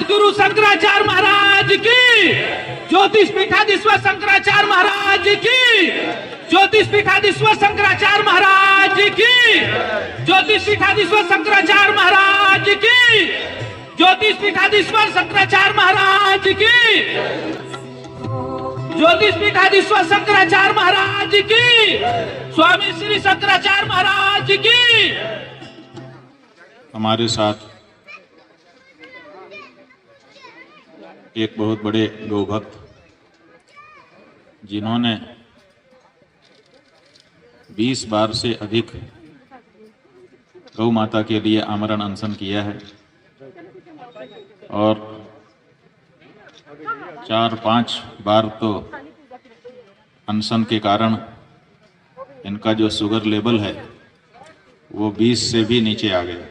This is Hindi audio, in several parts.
सदगुरु शंकराचार्य महाराज की, ज्योतिष पीठाधीश्वर शंकराचार्य महाराज की, ज्योतिष पीठाधीश्वर शंकराचार्य महाराज की, ज्योतिष पीठाधीश्वर शंकराचार्य महाराज की, ज्योतिष पीठाधीश्वर शंकराचार्य महाराज की, ज्योतिष पीठाधीश्वर शंकराचार्य महाराज की, स्वामी श्री शंकराचार्य महाराज की। हमारे साथ एक बहुत बड़े गौ भक्त जिन्होंने 20 बार से अधिक गौ माता के लिए आमरण अनशन किया है और 4-5 बार तो अनशन के कारण इनका जो शुगर लेवल है वो 20 से भी नीचे आ गया,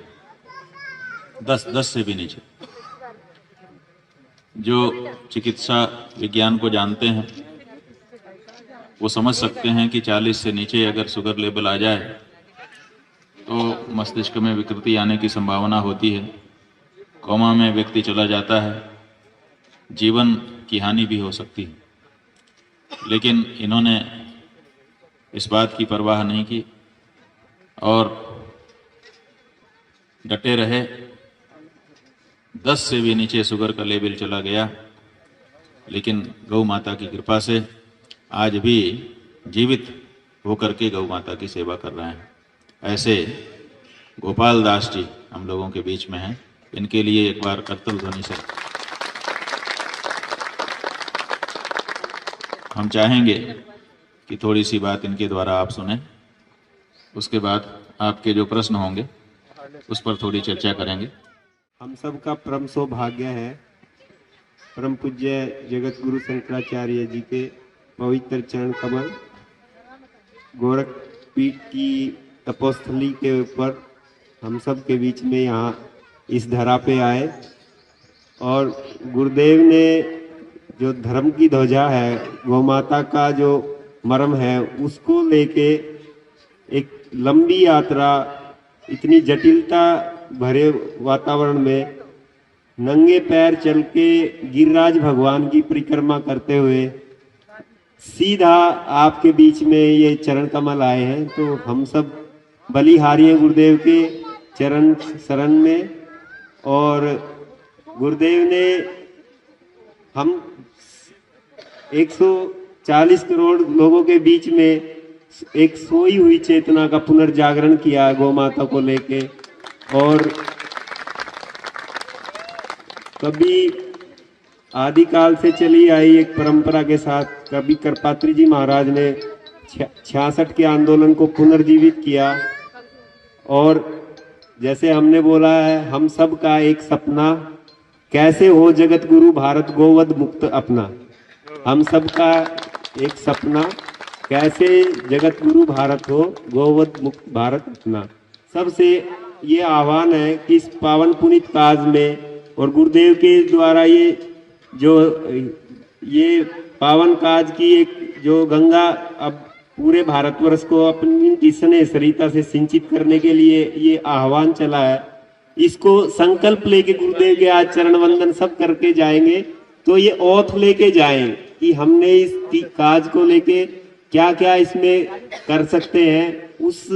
10 से भी नीचे। जो चिकित्सा विज्ञान को जानते हैं वो समझ सकते हैं कि 40 से नीचे अगर शुगर लेवल आ जाए तो मस्तिष्क में विकृति आने की संभावना होती है, कोमा में व्यक्ति चला जाता है, जीवन की हानि भी हो सकती है। लेकिन इन्होंने इस बात की परवाह नहीं की और डटे रहे। 10 से भी नीचे शुगर का लेवल चला गया, लेकिन गौ माता की कृपा से आज भी जीवित होकर के गौ माता की सेवा कर रहे हैं। ऐसे गोपाल दास जी हम लोगों के बीच में हैं, इनके लिए एक बार करतल ध्वनि से हम चाहेंगे कि थोड़ी सी बात इनके द्वारा आप सुने, उसके बाद आपके जो प्रश्न होंगे उस पर थोड़ी चर्चा करेंगे। हम सब का परम सौभाग्य है परम पूज्य जगत गुरु शंकराचार्य जी के पवित्र चरण कमल गोरख पीठ की तपोस्थली के ऊपर हम सब के बीच में यहाँ इस धरा पे आए और गुरुदेव ने जो धर्म की ध्वजा है, गौ माता का जो मर्म है, उसको लेके एक लंबी यात्रा इतनी जटिलता भरे वातावरण में नंगे पैर चल के गिरिराज भगवान की परिक्रमा करते हुए सीधा आपके बीच में ये चरण कमल आए हैं। तो हम सब बलिहारी हैं गुरुदेव के चरण शरण में और गुरुदेव ने हम 140 करोड़ लोगों के बीच में एक सोई हुई चेतना का पुनर्जागरण किया गौ माता को लेके। और कभी आदिकाल से चली आई एक परंपरा के साथ कभी करपात्री जी महाराज ने 66 के आंदोलन को पुनर्जीवित किया और जैसे हमने बोला है, हम सब का एक सपना कैसे हो जगत गुरु भारत गोवध मुक्त अपना। हम सब का एक सपना कैसे जगत गुरु भारत हो गोवध मुक्त भारत अपना। सबसे ये आह्वान है कि इस पावन पुनीत काज में और गुरुदेव के द्वारा ये पावन काज की एक जो गंगा अब पूरे भारतवर्ष को अपनी स्नेह सरिता से सिंचित करने के लिए ये आह्वान चला है, इसको संकल्प लेके गुरुदेव के आज चरण वंदन सब करके जाएंगे। तो ये ओथ लेके जाएं कि हमने इस काज को लेके क्या क्या इसमें कर सकते हैं, उस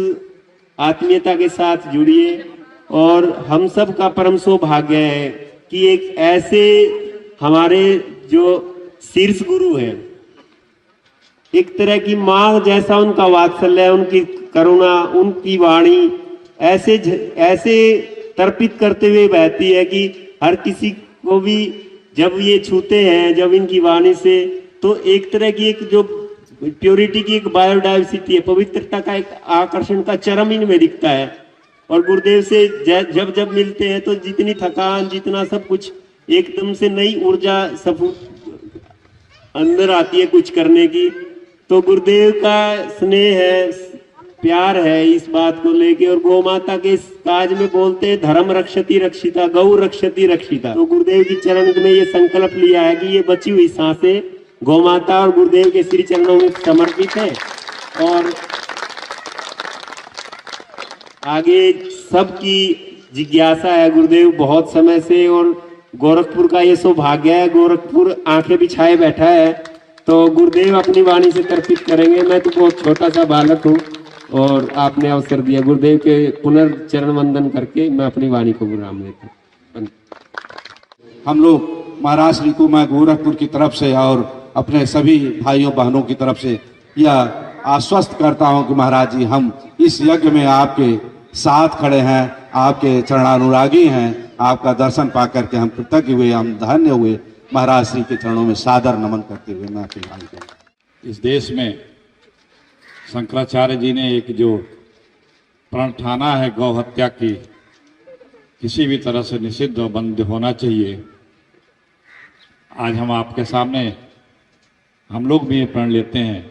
आत्मीयता के साथ जुड़िए। और हम सब का परम सौभाग्य है कि एक ऐसे हमारे जो शीर्ष गुरु हैं, एक तरह की माँ जैसा उनका वात्सल्य है, उनकी करुणा, उनकी वाणी ऐसे तर्पित करते हुए बहती है कि हर किसी को भी जब ये छूते हैं, जब इनकी वाणी से, तो एक तरह की एक जो प्योरिटी की एक बायोडाइवर्सिटी है, पवित्रता का एक आकर्षण का चरम इनमें दिखता है। और गुरुदेव से जब जब मिलते हैं तो जितनी थकान, जितना सब कुछ, एकदम से नई ऊर्जा सब अंदर आती है कुछ करने की। तो गुरुदेव का स्नेह है, प्यार है इस बात को लेके। और गौ माता के इस काज में बोलते हैं धर्म रक्षति रक्षिता, गौ रक्षति रक्षिता। तो गुरुदेव की चरण में ये संकल्प लिया है कि ये बची हुई सांसें गौ माता और गुरुदेव के श्री चरणों में समर्पित है। और आगे सबकी जिज्ञासा है, गुरुदेव बहुत समय से और गोरखपुर का ये सौभाग्य है, गोरखपुर आंखें बिछाए बैठा है। तो गुरुदेव अपनी वाणी से तर्पित करेंगे। मैं तो बहुत छोटा सा बालक हूँ और आपने अवसर दिया। गुरुदेव के पुनर्चरण वंदन करके मैं अपनी वाणी को विराम देता हूँ। हम लोग महाराज श्री को मैं गोरखपुर की तरफ से और अपने सभी भाइयों बहनों की तरफ से यह आश्वस्त करता हूं कि महाराज जी हम इस यज्ञ में आपके साथ खड़े हैं, आपके चरणानुरागी हैं। आपका दर्शन पा करके हम कृतज्ञ हुए, हम धन्य हुए। महाराज श्री के चरणों में सादर नमन करते हुए मैं अपनी वाणी को। इस देश में शंकराचार्य जी ने एक जो प्रण ठाना है गौ हत्या की किसी भी तरह से निषिद्ध और बंद होना चाहिए। आज हम आपके सामने हम लोग भी ये प्रण लेते हैं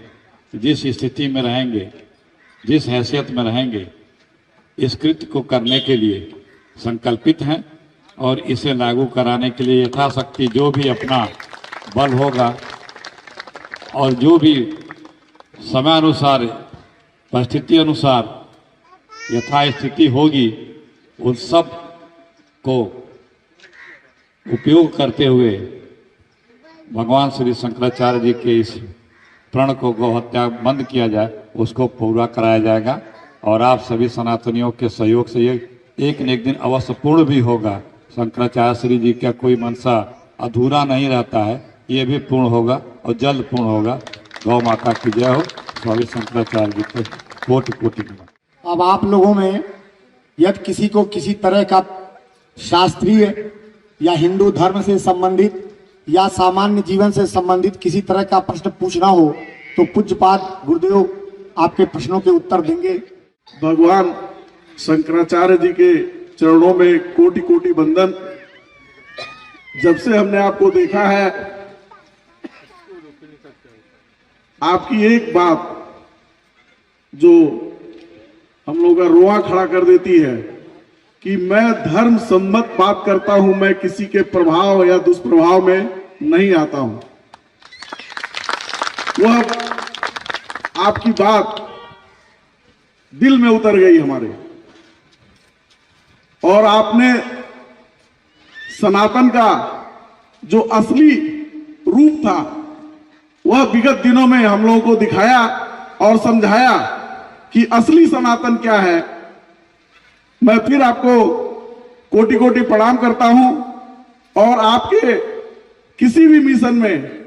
कि जिस स्थिति में रहेंगे, जिस हैसियत में रहेंगे, इस कृत्य को करने के लिए संकल्पित हैं और इसे लागू कराने के लिए यथाशक्ति जो भी अपना बल होगा और जो भी समयानुसार परिस्थिति अनुसार यथास्थिति होगी उन सब को उपयोग करते हुए भगवान श्री शंकराचार्य जी के इस प्रण को गौ हत्या बंद किया जाए, उसको पूरा कराया जाएगा। और आप सभी सनातनियों के सहयोग से ये एक न एक दिन अवश्य पूर्ण भी होगा। शंकराचार्य श्री जी का कोई मनसा अधूरा नहीं रहता है, ये भी पूर्ण होगा और जल्द पूर्ण होगा। गौ माता की जय हो। स्वामी शंकराचार्य जी को कोटि कोटि नमन। अब आप लोगों में यदि किसी को किसी तरह का शास्त्रीय या हिंदू धर्म से संबंधित या सामान्य जीवन से संबंधित किसी तरह का प्रश्न पूछना हो तो पूज्यपाद गुरुदेव आपके प्रश्नों के उत्तर देंगे। भगवान शंकराचार्य जी के चरणों में कोटि कोटि वंदन। जब से हमने आपको देखा है, आपकी एक बात जो हम लोगों का रोआ खड़ा कर देती है कि मैं धर्म सम्मत बात करता हूं, मैं किसी के प्रभाव या दुष्प्रभाव में नहीं आता हूं। वह आपकी बात दिल में उतर गई हमारे, और आपने सनातन का जो असली रूप था वह विगत दिनों में हम लोगों को दिखाया और समझाया कि असली सनातन क्या है। मैं फिर आपको कोटि कोटि प्रणाम करता हूं और आपके किसी भी मिशन में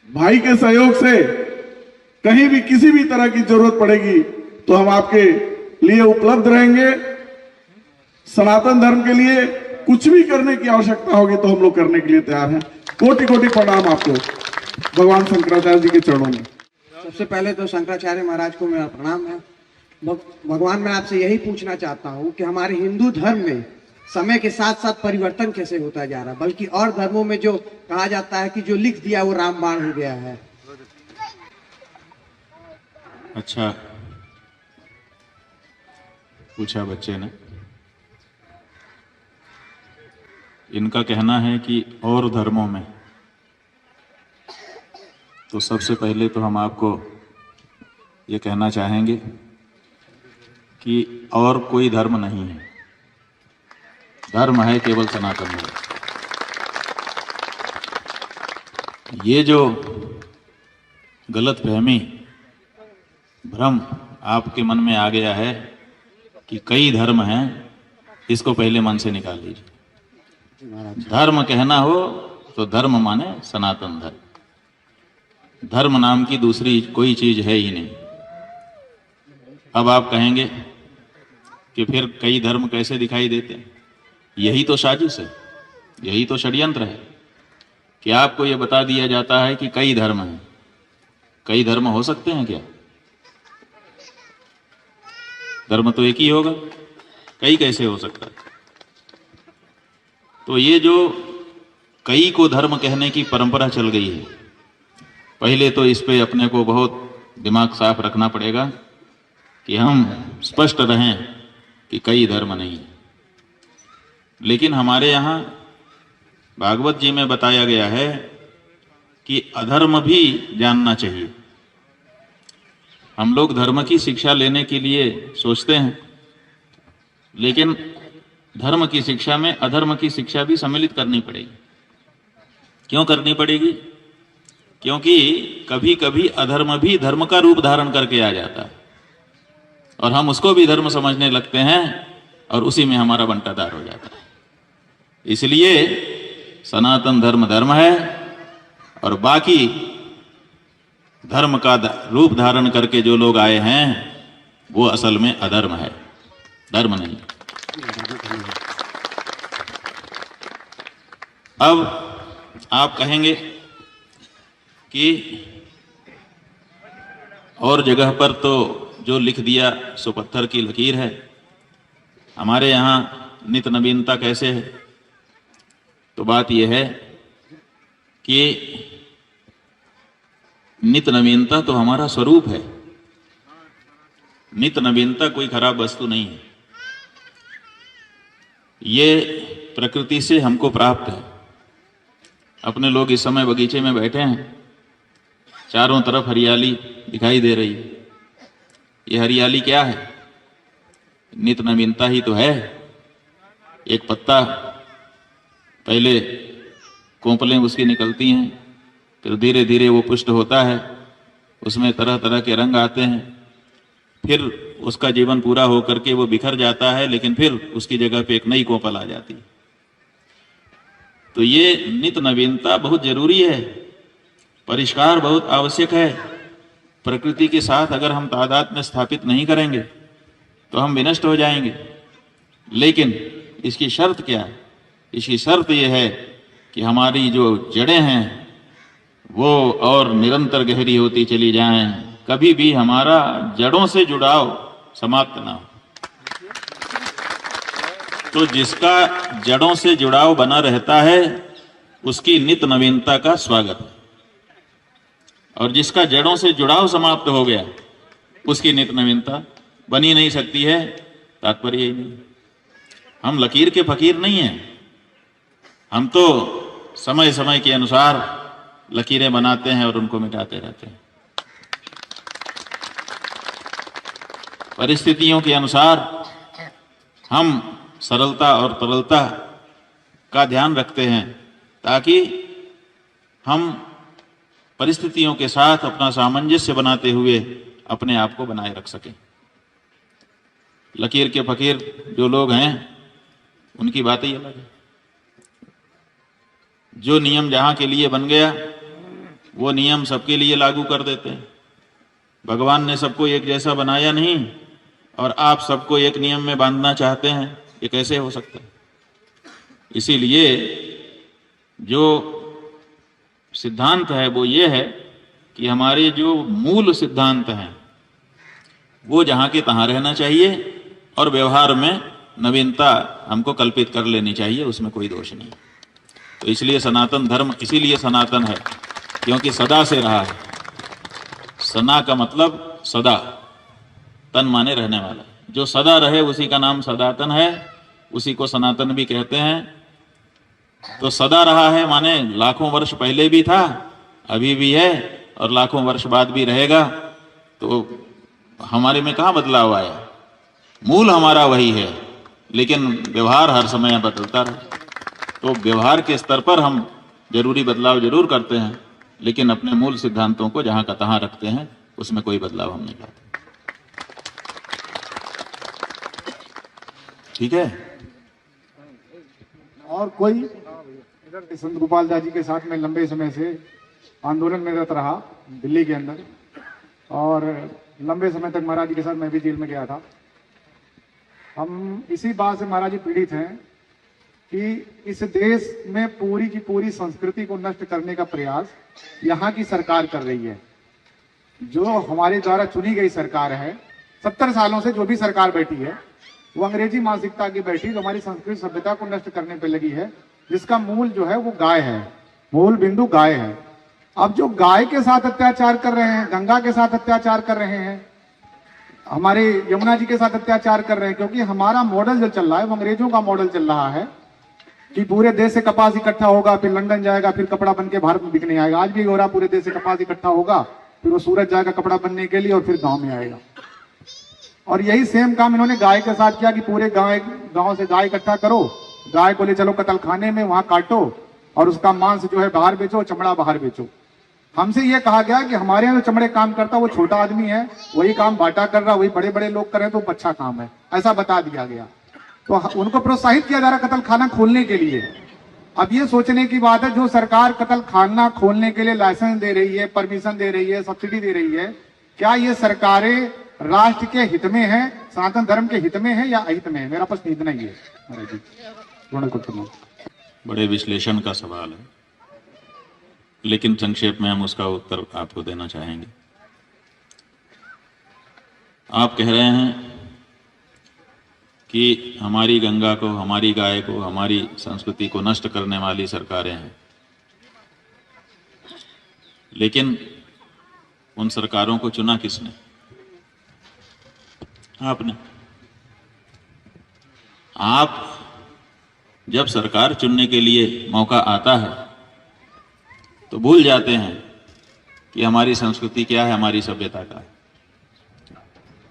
भाई के सहयोग से कहीं भी किसी भी तरह की जरूरत पड़ेगी तो हम आपके लिए उपलब्ध रहेंगे। सनातन धर्म के लिए कुछ भी करने की आवश्यकता होगी तो हम लोग करने के लिए तैयार हैं। कोटि कोटि प्रणाम आपको भगवान शंकराचार्य जी के चरणों में। सबसे पहले तो शंकराचार्य महाराज को मेरा प्रणाम है। भगवान, मैं आपसे यही पूछना चाहता हूँ कि हमारे हिंदू धर्म में समय के साथ साथ परिवर्तन कैसे होता जा रहा है, बल्कि और धर्मों में जो कहा जाता है कि जो लिख दिया वो रामबाण हो गया है। अच्छा पूछा बच्चे ने। इनका कहना है कि और धर्मों में, तो सबसे पहले तो हम आपको ये कहना चाहेंगे कि और कोई धर्म नहीं है, धर्म है केवल सनातन धर्म। ये जो गलतफहमी, भ्रम आपके मन में आ गया है कि कई धर्म हैं, इसको पहले मन से निकाल लीजिए। धर्म कहना हो तो धर्म माने सनातन धर्म। धर्म नाम की दूसरी कोई चीज है ही नहीं। अब आप कहेंगे कि फिर कई धर्म कैसे दिखाई देते हैं? यही तो साजिश है, यही तो षड्यंत्र है कि आपको यह बता दिया जाता है कि कई धर्म हैं। कई धर्म हो सकते हैं क्या? धर्म तो एक ही होगा, कई कैसे हो सकता है? तो ये जो कई को धर्म कहने की परंपरा चल गई है, पहले तो इस पे अपने को बहुत दिमाग साफ रखना पड़ेगा कि हम स्पष्ट रहें कि कई धर्म नहीं है। लेकिन हमारे यहाँ भागवत जी में बताया गया है कि अधर्म भी जानना चाहिए। हम लोग धर्म की शिक्षा लेने के लिए सोचते हैं, लेकिन धर्म की शिक्षा में अधर्म की शिक्षा भी सम्मिलित करनी पड़ेगी। क्यों करनी पड़ेगी? क्योंकि कभी कभी अधर्म भी धर्म का रूप धारण करके आ जाता है और हम उसको भी धर्म समझने लगते हैं और उसी में हमारा बंटाधार हो जाता है। इसलिए सनातन धर्म धर्म है और बाकी धर्म का रूप धारण करके जो लोग आए हैं वो असल में अधर्म है, धर्म नहीं। अब आप कहेंगे कि और जगह पर तो जो लिख दिया सो पत्थर की लकीर है, हमारे यहाँ नित नवीनता कैसे है? तो बात यह है कि नित नवीनता तो हमारा स्वरूप है। नित नवीनता कोई खराब वस्तु नहीं है, ये प्रकृति से हमको प्राप्त है। अपने लोग इस समय बगीचे में बैठे हैं, चारों तरफ हरियाली दिखाई दे रही है। ये हरियाली क्या है? नित नवीनता ही तो है। एक पत्ता, पहले कोंपलें उसकी निकलती हैं, फिर धीरे धीरे वो पुष्ट होता है, उसमें तरह तरह के रंग आते हैं, फिर उसका जीवन पूरा होकर के वो बिखर जाता है, लेकिन फिर उसकी जगह पे एक नई कोंपल आ जाती है। तो ये नित नवीनता बहुत जरूरी है, परिष्कार बहुत आवश्यक है। प्रकृति के साथ अगर हम तादाद में स्थापित नहीं करेंगे तो हम विनष्ट हो जाएंगे। लेकिन इसकी शर्त क्या है? इसकी शर्त यह है कि हमारी जो जड़ें हैं वो और निरंतर गहरी होती चली जाएं, कभी भी हमारा जड़ों से जुड़ाव समाप्त ना हो। तो जिसका जड़ों से जुड़ाव बना रहता है उसकी नित नवीनता का स्वागत है, और जिसका जड़ों से जुड़ाव समाप्त हो गया उसकी नित नवीनता बनी नहीं सकती है। तात्पर्य ही नहीं। हम लकीर के फकीर नहीं हैं, हम तो समय समय के अनुसार लकीरें बनाते हैं और उनको मिटाते रहते हैं। परिस्थितियों के अनुसार हम सरलता और तरलता का ध्यान रखते हैं ताकि हम परिस्थितियों के साथ अपना सामंजस्य बनाते हुए अपने आप को बनाए रख सकें। लकीर के फकीर जो लोग हैं उनकी बात ही अलग है। जो नियम जहां के लिए बन गया वो नियम सबके लिए लागू कर देते हैं। भगवान ने सबको एक जैसा बनाया नहीं और आप सबको एक नियम में बांधना चाहते हैं, ये कैसे हो सकता है? इसीलिए जो सिद्धांत है वो ये है कि हमारे जो मूल सिद्धांत हैं वो जहां के तहां रहना चाहिए और व्यवहार में नवीनता हमको कल्पित कर लेनी चाहिए, उसमें कोई दोष नहीं। तो इसलिए सनातन धर्म इसीलिए सनातन है क्योंकि सदा से रहा है। सना का मतलब सदा, तन माने रहने वाला। जो सदा रहे उसी का नाम सनातन है, उसी को सनातन भी कहते हैं। तो सदा रहा है माने लाखों वर्ष पहले भी था, अभी भी है और लाखों वर्ष बाद भी रहेगा। तो हमारे में कहाँ बदलाव आया? मूल हमारा वही है, लेकिन व्यवहार हर समय बदलता रहे। तो व्यवहार के स्तर पर हम जरूरी बदलाव जरूर करते हैं, लेकिन अपने मूल सिद्धांतों को जहां का तहां रखते हैं, उसमें कोई बदलाव हम नहीं लाते। ठीक है। और कोई इधर संत गोपाल दास जी के साथ में लंबे समय से आंदोलन में रत रहा दिल्ली के अंदर, और लंबे समय तक महाराज जी के साथ मैं भी जेल में गया था। हम इसी बात से महाराज जी पीड़ित हैं कि इस देश में पूरी की पूरी संस्कृति को नष्ट करने का प्रयास यहाँ की सरकार कर रही है। जो हमारे द्वारा चुनी गई सरकार है, 70 सालों से जो भी सरकार बैठी है वो अंग्रेजी मानसिकता की बैठी, जो हमारी संस्कृत सभ्यता को नष्ट करने पे लगी है, जिसका मूल जो है वो गाय है, मूल बिंदु गाय है। अब जो गाय के साथ अत्याचार कर रहे हैं, गंगा के साथ अत्याचार कर रहे हैं, हमारे यमुना जी के साथ अत्याचार कर रहे हैं, क्योंकि हमारा मॉडल जो चल रहा है वो अंग्रेजों का मॉडल चल रहा है कि पूरे देश से कपास इकट्ठा होगा, फिर लंदन जाएगा, फिर कपड़ा बन के भारत में बिकने आएगा। आज भी हो रहा, पूरे देश से कपास इकट्ठा होगा, फिर वो सूरत जाएगा कपड़ा बनने के लिए और फिर गांव में आएगा। और यही सेम काम इन्होंने गाय के साथ किया कि पूरे गांव से गाय इकट्ठा करो, गाय को ले चलो कत्लखाने में, वहां काटो और उसका मांस जो है बाहर बेचो, चमड़ा बाहर बेचो। हमसे ये कहा गया कि हमारे यहाँ जो चमड़े काम करता वो छोटा आदमी है, वही काम बाटा कर रहा, वही बड़े बड़े लोग कर रहे हैं, तो अच्छा काम है, ऐसा बता दिया गया। तो उनको प्रोत्साहित किया जा रहा कत्लखाना खोलने के लिए। अब ये सोचने की बात है, जो सरकार कत्लखाना खोलने के लिए लाइसेंस दे रही है, परमिशन दे रही है, सब्सिडी दे रही है, क्या ये सरकारें राष्ट्र के हित में है, सनातन धर्म के हित में है या अहित में है? मेरा प्रश्न इतना ही है। बड़े विश्लेषण का सवाल है, लेकिन संक्षेप में हम उसका उत्तर आपको देना चाहेंगे। आप कह रहे हैं कि हमारी गंगा को, हमारी गाय को, हमारी संस्कृति को नष्ट करने वाली सरकारें हैं, लेकिन उन सरकारों को चुना किसने? आपने। आप जब सरकार चुनने के लिए मौका आता है तो भूल जाते हैं कि हमारी संस्कृति क्या है, हमारी सभ्यता का है।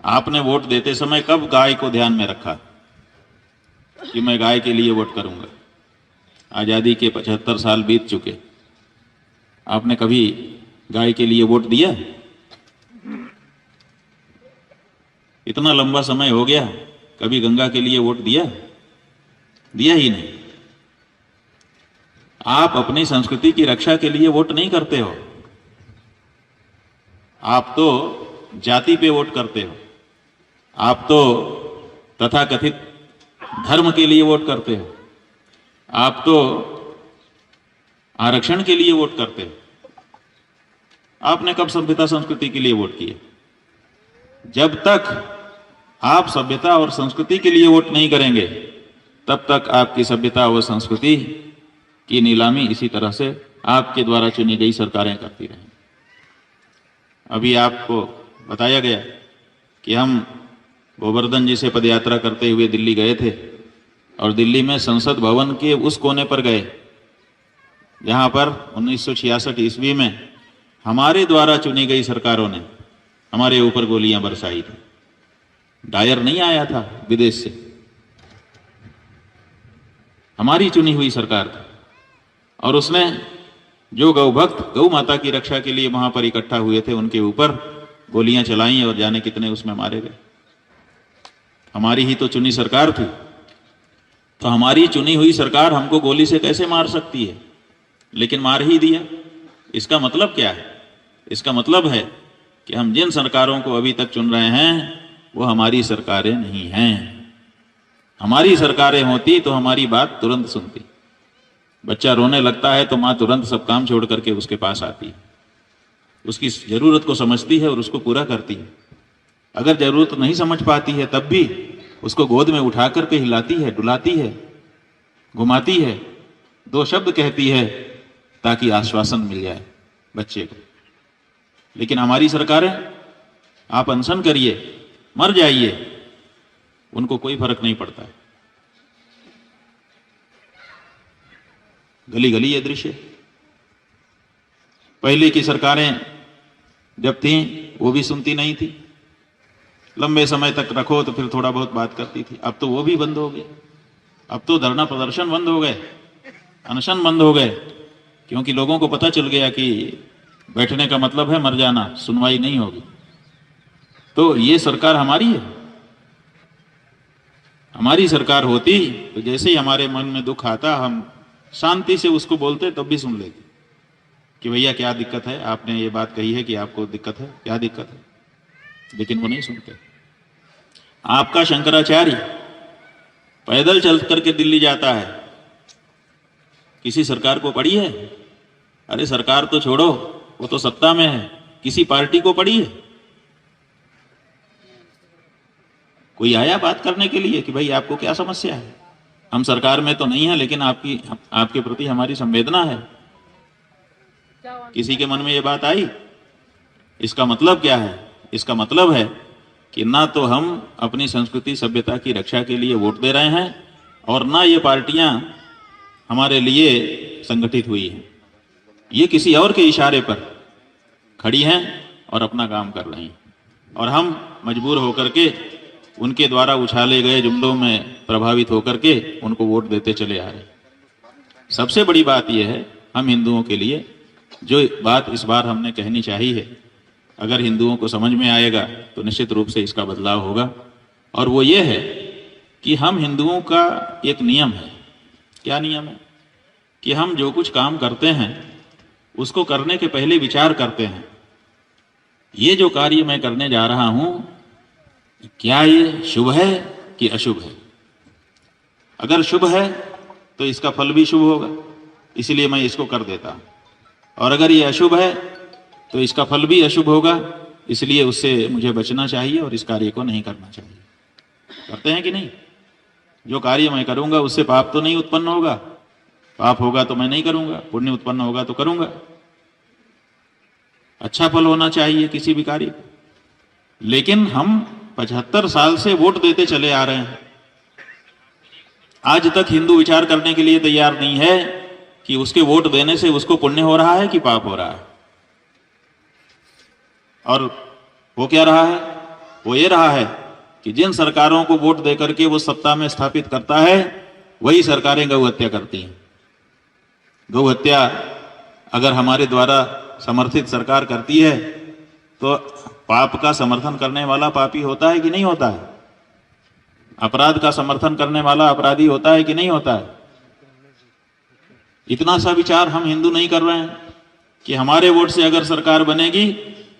आपने वोट देते समय कब गाय को ध्यान में रखा कि मैं गाय के लिए वोट करूंगा? आजादी के 75 साल बीत चुके, आपने कभी गाय के लिए वोट दिया? इतना लंबा समय हो गया, कभी गंगा के लिए वोट दिया? दिया ही नहीं। आप अपनी संस्कृति की रक्षा के लिए वोट नहीं करते हो, आप तो जाति पे वोट करते हो, आप तो तथाकथित धर्म के लिए वोट करते हो, आप तो आरक्षण के लिए वोट करते हो। आपने कब सभ्यता संस्कृति के लिए वोट किया? जब तक आप सभ्यता और संस्कृति के लिए वोट नहीं करेंगे, तब तक आपकी सभ्यता व संस्कृति की नीलामी इसी तरह से आपके द्वारा चुनी गई सरकारें करती रहेंगी। अभी आपको बताया गया कि हम गोवर्धन जी से पदयात्रा करते हुए दिल्ली गए थे और दिल्ली में संसद भवन के उस कोने पर गए जहां पर 1966 ईस्वी में हमारे द्वारा चुनी गई सरकारों ने हमारे ऊपर गोलियां बरसाई थी। डायर नहीं आया था विदेश से, हमारी चुनी हुई सरकार थी। और उसने जो गौ भक्त गौ माता की रक्षा के लिए वहां पर इकट्ठा हुए थे उनके ऊपर गोलियां चलाई और जाने कितने उसमें मारे गए। हमारी ही तो चुनी सरकार थी, तो हमारी चुनी हुई सरकार हमको गोली से कैसे मार सकती है? लेकिन मार ही दिया। इसका मतलब क्या है? इसका मतलब है कि हम जिन सरकारों को अभी तक चुन रहे हैं वो हमारी सरकारें नहीं हैं। हमारी सरकारें होती तो हमारी बात तुरंत सुनती। बच्चा रोने लगता है तो माँ तुरंत सब काम छोड़ करके उसके पास आती है, उसकी जरूरत को समझती है और उसको पूरा करती है। अगर जरूरत नहीं समझ पाती है तब भी उसको गोद में उठा करके हिलाती है, डुलाती है, घुमाती है, 2 शब्द कहती है ताकि आश्वासन मिल जाए बच्चे को। लेकिन हमारी सरकारें, आप अनशन करिए, मर जाइए, उनको कोई फर्क नहीं पड़ता है। गली गली ये दृश्य। पहले की सरकारें जब थीं वो भी सुनती नहीं थी, लंबे समय तक रखो तो फिर थोड़ा बहुत बात करती थी। अब तो वो भी बंद हो गए, अब तो धरना प्रदर्शन बंद हो गए, अनशन बंद हो गए, क्योंकि लोगों को पता चल गया कि बैठने का मतलब है मर जाना, सुनवाई नहीं होगी। तो ये सरकार हमारी है। हमारी सरकार होती तो जैसे ही हमारे मन में दुख आता हम शांति से उसको बोलते तब भी सुन लेते कि भैया क्या दिक्कत है, आपने ये बात कही है कि आपको दिक्कत है, क्या दिक्कत है? लेकिन वो नहीं सुनते। आपका शंकराचार्य पैदल चल करके दिल्ली जाता है, किसी सरकार को पड़ी है? अरे सरकार तो छोड़ो, वो तो सत्ता में है, किसी पार्टी को पड़ी है? कोई आया बात करने के लिए कि भाई आपको क्या समस्या है? हम सरकार में तो नहीं है लेकिन आपके प्रति हमारी संवेदना है। किसी के मन में ये बात आई? इसका मतलब क्या है? इसका मतलब है कि ना तो हम अपनी संस्कृति सभ्यता की रक्षा के लिए वोट दे रहे हैं और ना ये पार्टियां हमारे लिए संगठित हुई हैं। ये किसी और के इशारे पर खड़ी हैं और अपना काम कर रही हैं और हम मजबूर होकर के उनके द्वारा उछाले गए जुमलों में प्रभावित होकर के उनको वोट देते चले आ रहे हैं। सबसे बड़ी बात यह है, हम हिंदुओं के लिए जो बात इस बार हमने कहनी चाहिए, अगर हिंदुओं को समझ में आएगा तो निश्चित रूप से इसका बदलाव होगा। और वो ये है कि हम हिंदुओं का एक नियम है। क्या नियम है? कि हम जो कुछ काम करते हैं उसको करने के पहले विचार करते हैं, ये जो कार्य मैं करने जा रहा हूं क्या ये शुभ है कि अशुभ है। अगर शुभ है तो इसका फल भी शुभ होगा, इसलिए मैं इसको कर देता हूं। और अगर ये अशुभ है तो इसका फल भी अशुभ होगा, इसलिए उससे मुझे बचना चाहिए और इस कार्य को नहीं करना चाहिए। करते हैं कि नहीं? जो कार्य मैं करूंगा उससे पाप तो नहीं उत्पन्न होगा, पाप होगा तो मैं नहीं करूंगा, पुण्य उत्पन्न होगा तो करूंगा। अच्छा फल होना चाहिए किसी भी कार्य को। लेकिन हम 75 साल से वोट देते चले आ रहे हैं, आज तक हिंदू विचार करने के लिए तैयार नहीं है कि उसके वोट देने से उसको पुण्य हो रहा है कि पाप हो रहा है। और वो क्या रहा है? वो ये रहा है कि जिन सरकारों को वोट देकर के वो सत्ता में स्थापित करता है वही सरकारें गौ हत्या करती हैं। गौ हत्या अगर हमारे द्वारा समर्थित सरकार करती है तो पाप का समर्थन करने वाला पापी होता है कि नहीं होता है? अपराध का समर्थन करने वाला अपराधी होता है कि नहीं होता है? इतना सा विचार हम हिंदू नहीं कर रहे हैं कि हमारे वोट से अगर सरकार बनेगी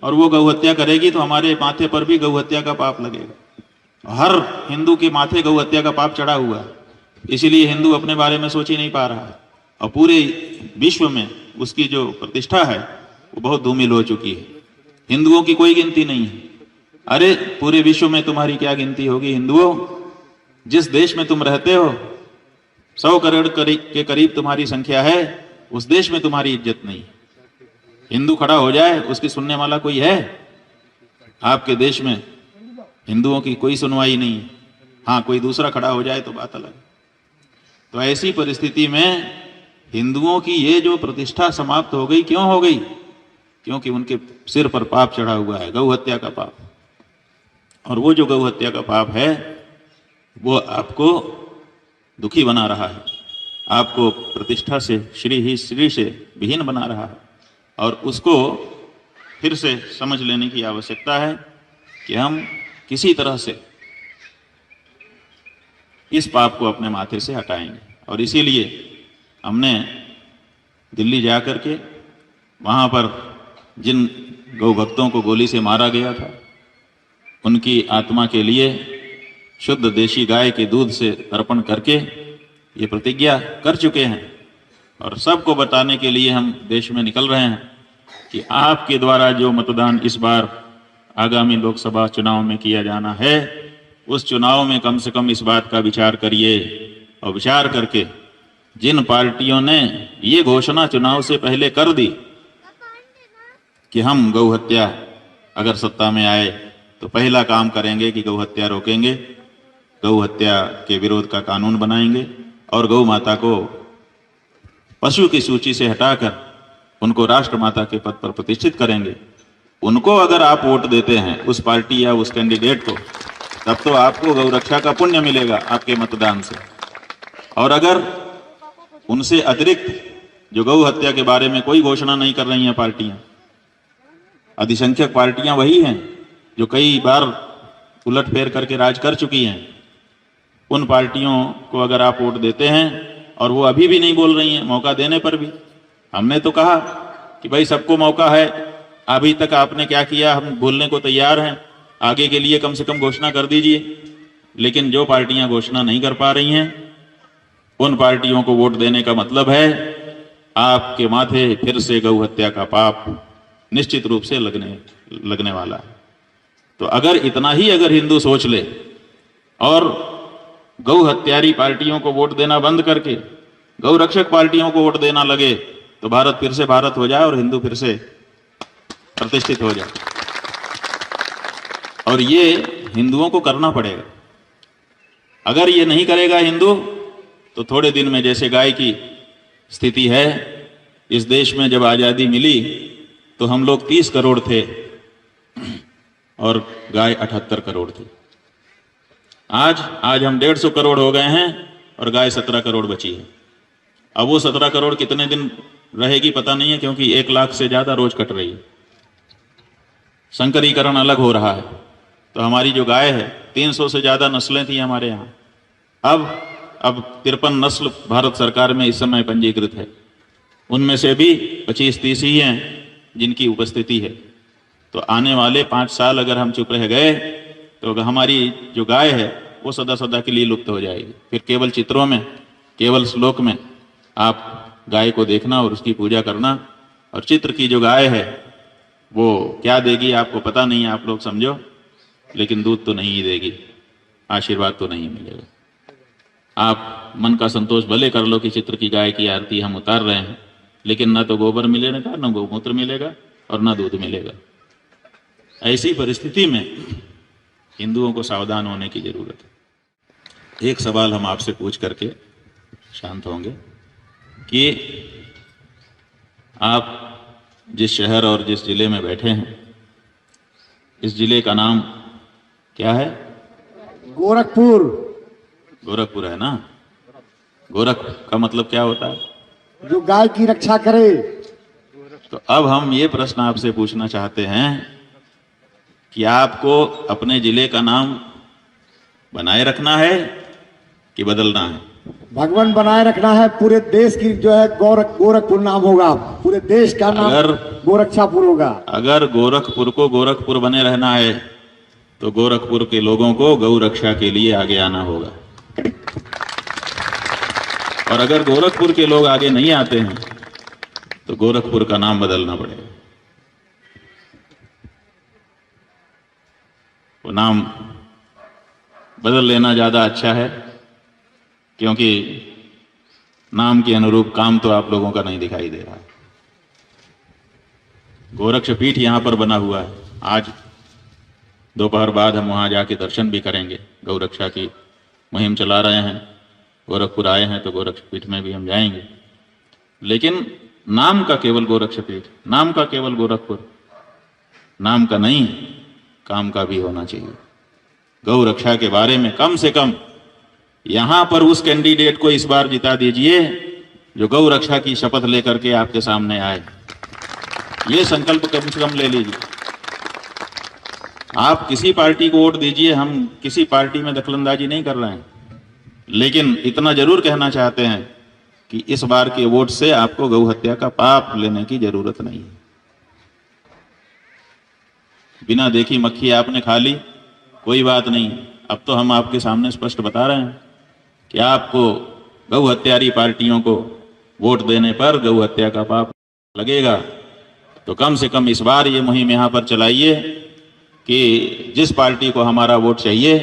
और वो गौ हत्या करेगी तो हमारे माथे पर भी गौ हत्या का पाप लगेगा। हर हिंदू के माथे गौ हत्या का पाप चढ़ा हुआ है, इसीलिए हिंदू अपने बारे में सोच ही नहीं पा रहा है और पूरे विश्व में उसकी जो प्रतिष्ठा है वो बहुत धूमिल हो चुकी है। हिंदुओं की कोई गिनती नहीं है। अरे पूरे विश्व में तुम्हारी क्या गिनती होगी हिंदुओं? जिस देश में तुम रहते हो 100 करोड़ के करीब तुम्हारी संख्या है, उस देश में तुम्हारी इज्जत नहीं। हिंदू खड़ा हो जाए उसकी सुनने वाला कोई है? आपके देश में हिंदुओं की कोई सुनवाई नहीं है। हाँ, कोई दूसरा खड़ा हो जाए तो बात अलग। तो ऐसी परिस्थिति में हिंदुओं की ये जो प्रतिष्ठा समाप्त हो गई। क्यों हो गई? क्योंकि उनके सिर पर पाप चढ़ा हुआ है, गौ हत्या का पाप। और वो जो गौ हत्या का पाप है वो आपको दुखी बना रहा है, आपको प्रतिष्ठा से श्री से विहीन बना रहा है। और उसको फिर से समझ लेने की आवश्यकता है कि हम किसी तरह से इस पाप को अपने माथे से हटाएंगे। और इसीलिए हमने दिल्ली जाकर के वहाँ पर जिन गौ भक्तों को गोली से मारा गया था उनकी आत्मा के लिए शुद्ध देशी गाय के दूध से तर्पण करके ये प्रतिज्ञा कर चुके हैं। और सबको बताने के लिए हम देश में निकल रहे हैं कि आपके द्वारा जो मतदान इस बार आगामी लोकसभा चुनाव में किया जाना है, उस चुनाव में कम से कम इस बात का विचार करिए। और विचार करके जिन पार्टियों ने ये घोषणा चुनाव से पहले कर दी कि हम गौ हत्या अगर सत्ता में आए तो पहला काम करेंगे कि गौ हत्या रोकेंगे, गौ हत्या के विरोध का कानून बनाएंगे और गौ माता को पशु की सूची से हटाकर उनको राष्ट्र माता के पद पर प्रतिष्ठित करेंगे, उनको अगर आप वोट देते हैं, उस पार्टी या उस कैंडिडेट को, तब तो आपको गौ रक्षा का पुण्य मिलेगा आपके मतदान से। और अगर उनसे अतिरिक्त जो गौ हत्या के बारे में कोई घोषणा नहीं कर रही हैं पार्टियां, अधिसंख्यक पार्टियां वही हैं जो कई बार उलटफेर करके राज कर चुकी हैं, उन पार्टियों को अगर आप वोट देते हैं और वो अभी भी नहीं बोल रही हैं मौका देने पर भी। हमने तो कहा कि भाई सबको मौका है, अभी तक आपने क्या किया, हम बोलने को तैयार हैं, आगे के लिए कम से कम घोषणा कर दीजिए। लेकिन जो पार्टियां घोषणा नहीं कर पा रही हैं उन पार्टियों को वोट देने का मतलब है आपके माथे फिर से गौ हत्या का पाप निश्चित रूप से लगने वाला है। तो अगर इतना ही अगर हिंदू सोच ले और गौ हत्यारी पार्टियों को वोट देना बंद करके गौ रक्षक पार्टियों को वोट देना लगे तो भारत फिर से भारत हो जाए और हिंदू फिर से प्रतिष्ठित हो जाए। और ये हिंदुओं को करना पड़ेगा। अगर ये नहीं करेगा हिंदू तो थोड़े दिन में जैसे गाय की स्थिति है, इस देश में जब आजादी मिली तो हम लोग 30 करोड़ थे और गाय 78 करोड़ थी। आज हम 150 करोड़ हो गए हैं और गाय 17 करोड़ बची है। अब वो 17 करोड़ कितने दिन रहेगी पता नहीं है, क्योंकि 1 लाख से ज्यादा रोज कट रही है। संकरीकरण अलग हो रहा है। तो हमारी जो गाय है, 300 से ज्यादा नस्लें थी हमारे यहाँ, अब 53 नस्ल भारत सरकार में इस समय पंजीकृत है। उनमें से भी 25-30 ही हैं जिनकी उपस्थिति है। तो आने वाले 5 साल अगर हम चुप रह गए तो हमारी जो गाय है वो सदा सदा के लिए लुप्त हो जाएगी। फिर केवल चित्रों में, केवल श्लोक में आप गाय को देखना और उसकी पूजा करना, और चित्र की जो गाय है वो क्या देगी आपको पता नहीं है, आप लोग समझो, लेकिन दूध तो नहीं देगी, आशीर्वाद तो नहीं मिलेगा। आप मन का संतोष भले कर लो कि चित्र की गाय की आरती हम उतार रहे हैं, लेकिन ना तो गोबर मिलेगा, ना गोमूत्र मिलेगा और ना दूध मिलेगा। ऐसी परिस्थिति में हिंदुओं को सावधान होने की जरूरत है। एक सवाल हम आपसे पूछ करके शांत होंगे कि आप जिस शहर और जिस जिले में बैठे हैं, इस जिले का नाम क्या है? गोरखपुर। गोरखपुर है ना? गोरख का मतलब क्या होता है? जो गाय की रक्षा करे। तो अब हम ये प्रश्न आपसे पूछना चाहते हैं कि आपको अपने जिले का नाम बनाए रखना है कि बदलना है? भगवान बनाए रखना है। पूरे देश की जो है गोरखपुर नाम होगा, पूरे देश का नाम गोरक्षापुर होगा। अगर गोरखपुर को गोरखपुर बने रहना है तो गोरखपुर के लोगों को गौ रक्षा के लिए आगे आना होगा। और अगर गोरखपुर के लोग आगे नहीं आते हैं तो गोरखपुर का नाम बदलना पड़ेगा। वो नाम बदल लेना ज्यादा अच्छा है, क्योंकि नाम के अनुरूप काम तो आप लोगों का नहीं दिखाई दे रहा है। गोरक्ष पीठ यहां पर बना हुआ है। आज दोपहर बाद हम वहां जाके दर्शन भी करेंगे। गौ रक्षा की मुहिम चला रहे हैं, गोरखपुर आए हैं तो गोरक्ष पीठ में भी हम जाएंगे। लेकिन नाम का केवल गोरक्ष पीठ, नाम का केवल गोरखपुर, नाम का नहीं, काम का भी होना चाहिए। गौ रक्षा के बारे में कम से कम यहां पर उस कैंडिडेट को इस बार जिता दीजिए जो गौ रक्षा की शपथ लेकर के आपके सामने आए। ये संकल्प कम से कम ले लीजिए। आप किसी पार्टी को वोट दीजिए, हम किसी पार्टी में दखलंदाजी नहीं कर रहे हैं, लेकिन इतना जरूर कहना चाहते हैं कि इस बार के वोट से आपको गौ हत्या का पाप लेने की जरूरत नहीं है। बिना देखी मक्खी आपने खा ली, कोई बात नहीं। अब तो हम आपके सामने स्पष्ट बता रहे हैं कि आपको गौ हत्यारी पार्टियों को वोट देने पर गौ हत्या का पाप लगेगा। तो कम से कम इस बार ये मुहिम यहाँ पर चलाइए कि जिस पार्टी को हमारा वोट चाहिए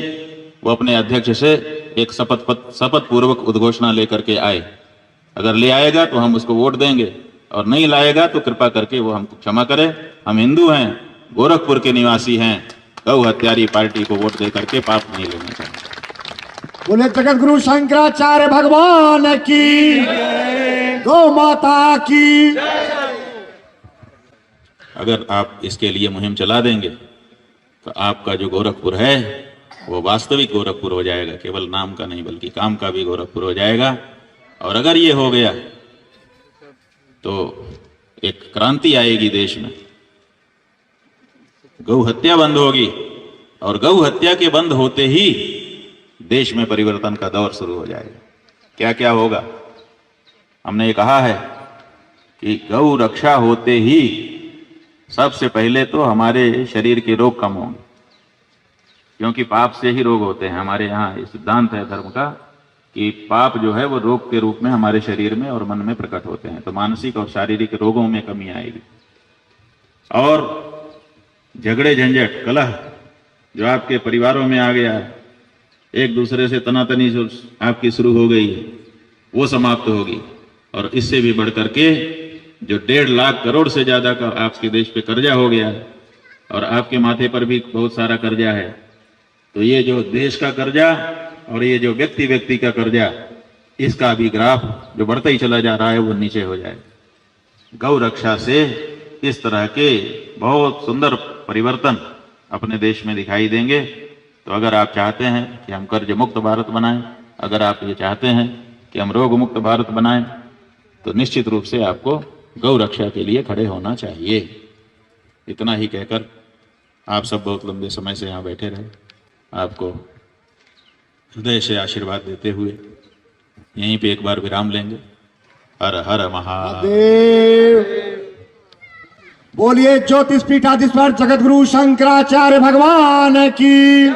वो अपने अध्यक्ष से एक शपथ पूर्वक उद्घोषणा लेकर के आए। अगर ले आएगा तो हम उसको वोट देंगे, और नहीं लाएगा तो कृपा करके वो हमको क्षमा करे। हम हिंदू हैं, गोरखपुर के निवासी हैं, गौ हत्यारी पार्टी को वोट दे करके पाप नहीं लेना चाहिए। बोले जगत गुरु शंकराचार्य भगवान की, गौ माता की। अगर आप इसके लिए मुहिम चला देंगे तो आपका जो गोरखपुर है वो वास्तविक गोरखपुर हो जाएगा, केवल नाम का नहीं बल्कि काम का भी गोरखपुर हो जाएगा। और अगर ये हो गया तो एक क्रांति आएगी देश में, गौ हत्या बंद होगी, और गौ हत्या के बंद होते ही देश में परिवर्तन का दौर शुरू हो जाएगा। क्या क्या होगा? हमने ये कहा है कि गौ रक्षा होते ही सबसे पहले तो हमारे शरीर के रोग कम होंगे, क्योंकि पाप से ही रोग होते हैं। हमारे यहाँ सिद्धांत है धर्म का कि पाप जो है वो रोग के रूप में हमारे शरीर में और मन में प्रकट होते हैं। तो मानसिक और शारीरिक रोगों में कमी आएगी। और झगड़े झंझट कलह जो आपके परिवारों में आ गया है, एक दूसरे से तनातनी जो आपकी शुरू हो गई है, वो समाप्त होगी। और इससे भी बढ़ करके जो 1.5 लाख करोड़ से ज्यादा का आपके देश पे कर्जा हो गया है, और आपके माथे पर भी बहुत सारा कर्जा है, तो ये जो देश का कर्जा और ये जो व्यक्ति व्यक्ति का कर्जा, इसका भी ग्राफ जो बढ़ता ही चला जा रहा है वो नीचे हो जाए। गौ रक्षा से इस तरह के बहुत सुंदर परिवर्तन अपने देश में दिखाई देंगे। तो अगर आप चाहते हैं कि हम कर्ज मुक्त भारत बनाएं, अगर आप ये चाहते हैं कि हम रोग मुक्त भारत बनाएं, तो निश्चित रूप से आपको गौ रक्षा के लिए खड़े होना चाहिए। इतना ही कहकर आप सब बहुत लंबे समय से यहाँ बैठे रहे, आपको हृदय से आशीर्वाद देते हुए यहीं पे एक बार विराम लेंगे। हर हर महादेव। बोलिए ज्योतिष पीठाधीश्वर जगत गुरु शंकराचार्य भगवान की।